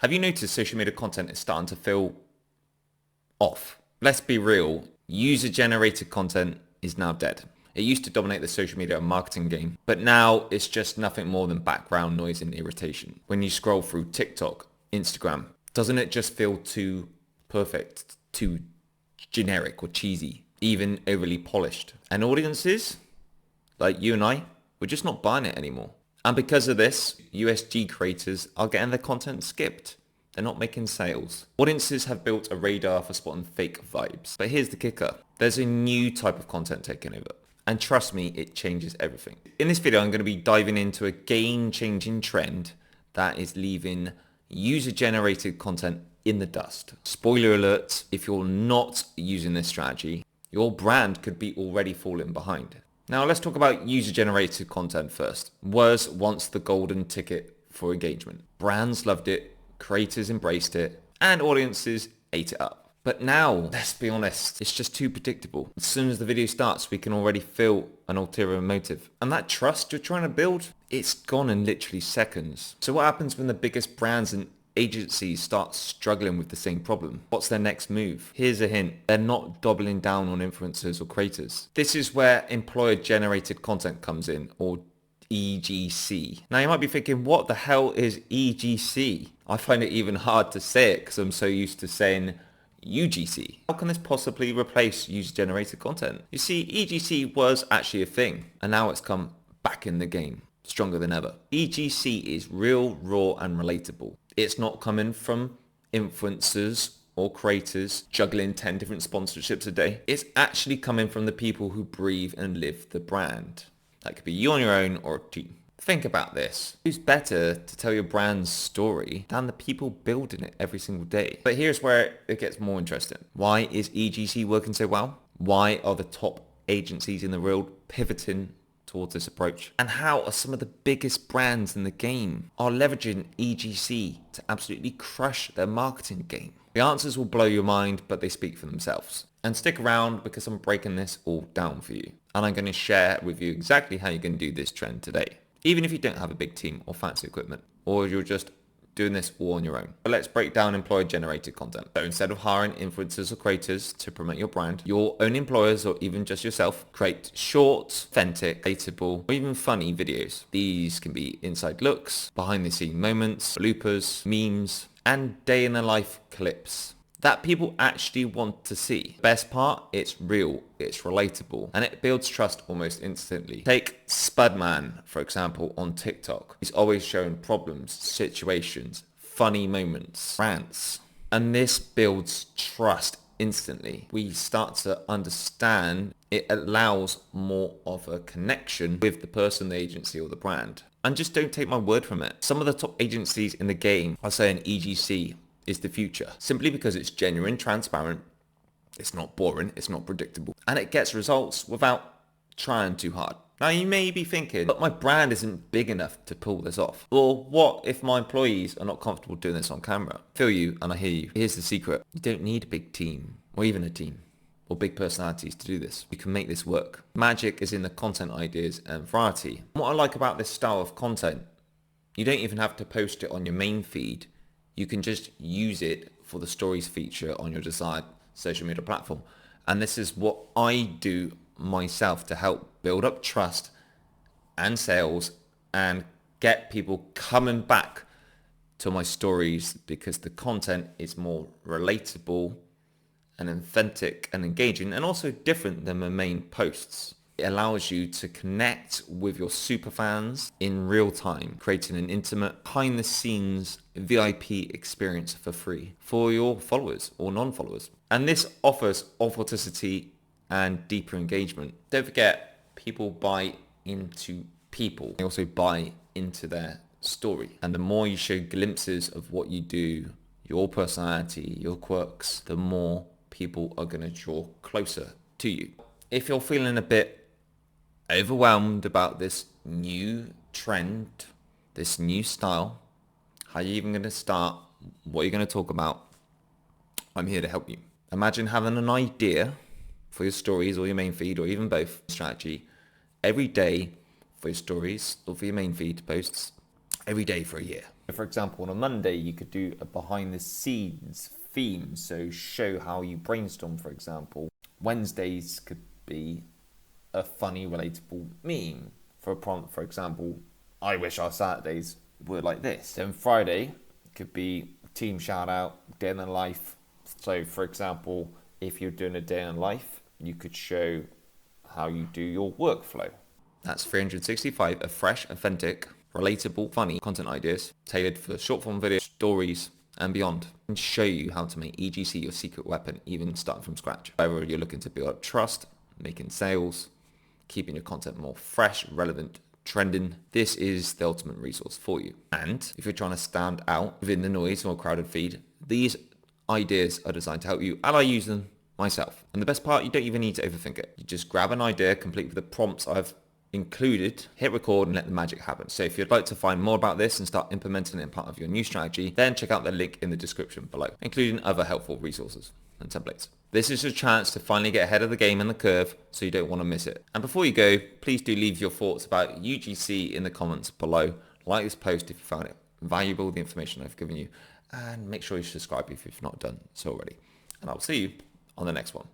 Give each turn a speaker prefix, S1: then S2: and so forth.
S1: Have you noticed social media content is starting to feel off? Let's be real, user-generated content is now dead. It used to dominate the social media marketing game, but now it's just nothing more than background noise and irritation. When you scroll through TikTok, Instagram, doesn't it just feel too perfect, too generic or cheesy, even overly polished? And audiences, like you and I, we're just not buying it anymore. And because of this, USG creators are getting their content skipped. They're not making sales. Audiences have built a radar for spotting fake vibes. But here's the kicker. There's a new type of content taking over. And trust me, it changes everything. In this video, I'm going to be diving into a game-changing trend that is leaving user-generated content in the dust. Spoiler alert, if you're not using this strategy, your brand could be already falling behind. Now let's talk about user-generated content first. Was once the golden ticket for engagement. Brands loved it, creators embraced it, and audiences ate it up. But now, let's be honest, it's just too predictable. As soon as the video starts, we can already feel an ulterior motive. And that trust you're trying to build, it's gone in literally seconds. So what happens when the biggest brands and agencies start struggling with the same problem? What's their next move? Here's a hint. They're not doubling down on influencers or creators. This is where employer-generated content comes in, or EGC. Now you might be thinking, what the hell is EGC? I find it even hard to say it because I'm so used to saying UGC. How can this possibly replace user-generated content? You see, EGC was actually a thing, and now it's come back in the game, stronger than ever. EGC is real, raw, and relatable. It's not coming from influencers or creators juggling 10 different sponsorships a day. It's actually coming from the people who breathe and live the brand. That could be you on your own or a team. Think about this. Who's better to tell your brand's story than the people building it every single day? But here's where it gets more interesting. Why is EGC working so well? Why are the top agencies in the world pivoting towards this approach? And how are some of the biggest brands in the game are leveraging EGC to absolutely crush their marketing game? The answers will blow your mind, but they speak for themselves. And stick around because I'm breaking this all down for you. And I'm going to share with you exactly how you can do this trend today. Even if you don't have a big team or fancy equipment, or you're just doing this all on your own. But let's break down employer-generated content. So instead of hiring influencers or creators to promote your brand, your own employers or even just yourself, create short, authentic, relatable, or even funny videos. These can be inside looks, behind-the-scene moments, bloopers, memes, and day-in-the-life clips that people actually want to see. Best part, it's real, it's relatable, and it builds trust almost instantly. Take Spudman, for example, on TikTok. He's always showing problems, situations, funny moments, rants, and this builds trust instantly. We start to understand it allows more of a connection with the person, the agency, or the brand. And just don't take my word from it. Some of the top agencies in the game are saying EGC is the future, simply because it's genuine, transparent, it's not boring, it's not predictable, and it gets results without trying too hard. Now you may be thinking, but my brand isn't big enough to pull this off. Or what if my employees are not comfortable doing this on camera? I feel you and I hear you. Here's the secret. You don't need a big team, or even a team, or big personalities to do this. You can make this work. Magic is in the content ideas and variety. What I like about this style of content, you don't even have to post it on your main feed. You can just use it for the stories feature on your desired social media platform. And this is what I do myself to help build up trust and sales and get people coming back to my stories because the content is more relatable and authentic and engaging and also different than my main posts. It allows you to connect with your super fans in real time, creating an intimate, behind the scenes VIP experience for free for your followers or non-followers. And this offers authenticity and deeper engagement. Don't forget, people buy into people. They also buy into their story. And the more you show glimpses of what you do, your personality, your quirks, the more people are going to draw closer to you. If you're feeling a bit overwhelmed about this new trend, this new style, how are you even going to start, what you're going to talk about, I'm here to help you. Imagine having an idea for your stories or your main feed or even both strategy every day for your stories or for your main feed posts every day for a year. For example, on a Monday, you could do a behind the scenes theme, so show how you brainstorm, for example. Wednesdays could be a funny, relatable meme. For a prompt, for example, I wish our Saturdays were like this. Then Friday could be team shout out, day in the life. So for example, if you're doing a day in life, you could show how you do your workflow. That's 365 of fresh, authentic, relatable, funny content ideas tailored for short form videos, stories, and beyond, and show you how to make EGC your secret weapon, even starting from scratch. Whether you're looking to build up trust, making sales, keeping your content more fresh, relevant, trending, this is the ultimate resource for you. And if you're trying to stand out within the noise or crowded feed, these ideas are designed to help you, and I use them myself. And the best part, you don't even need to overthink it. You just grab an idea, complete with the prompts I've included, hit record, and let the magic happen. So if you'd like to find more about this and start implementing it in part of your new strategy, then check out the link in the description below, including other helpful resources and templates. This is your chance to finally get ahead of the game and the curve, so you don't want to miss it. And before you go, please do leave your thoughts about UGC in the comments below. Like this post if you found it valuable, the information I've given you, and make sure you subscribe if you've not done so already. And I'll see you on the next one.